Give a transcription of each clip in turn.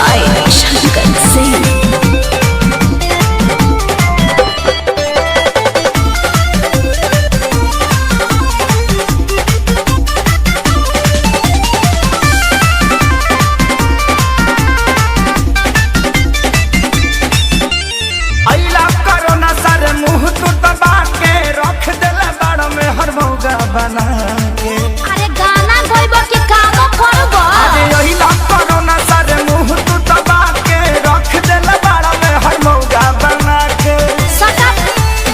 by Shankar Singh. बना के अरे गाना गाइबो के काम करबो अरे यही ना करो ना सारे मुंह तू दबा के रख देला बाड़ा में हर मौका बना के सटा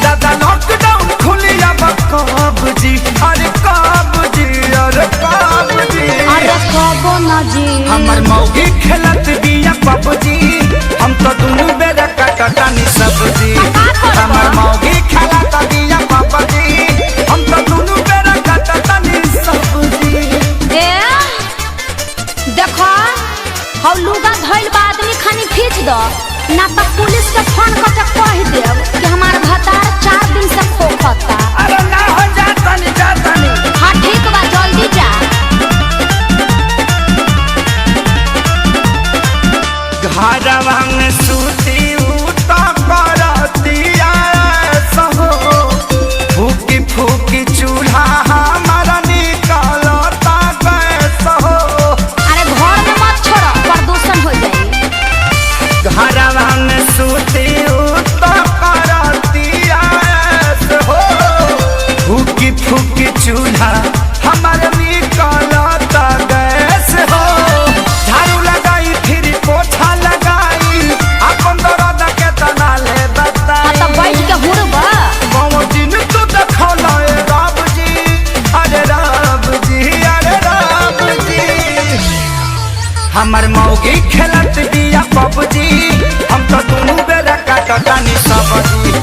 दादा लॉकडाउन खुली अब कब जी अरे कब जी अरे कब जी अरे कबो ना जी हमर मौगी खेलत बिया पबजी हम तो दुनु बेरा कटटानी सब्जी हमर मौगी खेलत बिया पबजी हम तो दुनु देखो हौ लुगा धइल बा आदमी खानी खींच दो ना तो पुलिस के फोन करके कह देब कि हमार भतार 4 दिन से खोखता। अरे ना हो जातनी हां ठीक बा जल्दी जा घरवा में सूती उता करतिया सहो फूकी फूकी चूल्हा हमारा निकलता गैस हो घरवा में सूती उता करतिया हो फूकी फूकी चूल्हा हमारे निकलता गैस हो झाड़ू लगाई फिर पोछा लगाई अपन दर्द के तना ले बता तो बैठ के हुरबा वो दिन तू देखला ए रब जी अरे रब जी अरे रब जी हमर मौगी खेलत बिया पबजी हम तो दुनु बेरा काटतानी सब्जी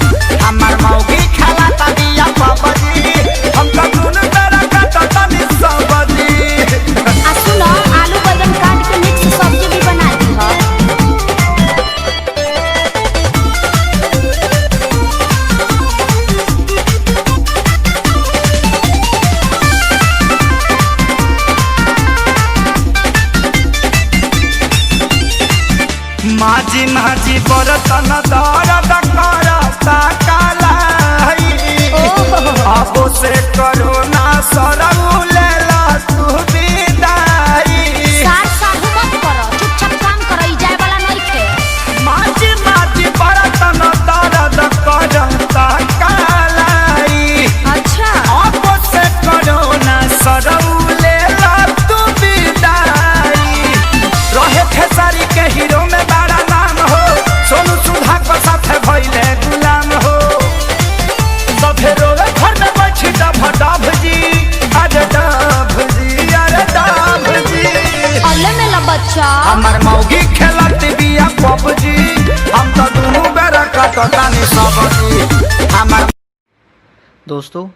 हमर मौगी खेलत बिया पबजी हम तो दुनु बेरा काटतानी सब्जी आ सुनो आलू बैंगन काट के मिक्स सब्जी भी बना दी हो माझी माझी बरतन दर्द करता कालाई अब से करो ना सरऊ लेला तू विदाई सार साहू मत करो चुपचाप काम करो ई जाय वाला नहीं खे माझी माझी बरतन दर्द करता कालाई अच्छा अब से करो ना सरऊ लेला तू विदाई रहे खेसारी के हीरो में बड़ा नाम हो सोनू सुधा को साथ भइले गुलाम हो सभे रोवे घर में बैठी डभ जी अरे डभ जी अरे डभ जी अल्ले मेला बच्चा हमर मौगी खेलत बिया पबजी हम तो दुनु बेरा कटतानी सब्जी हमर दोस्तों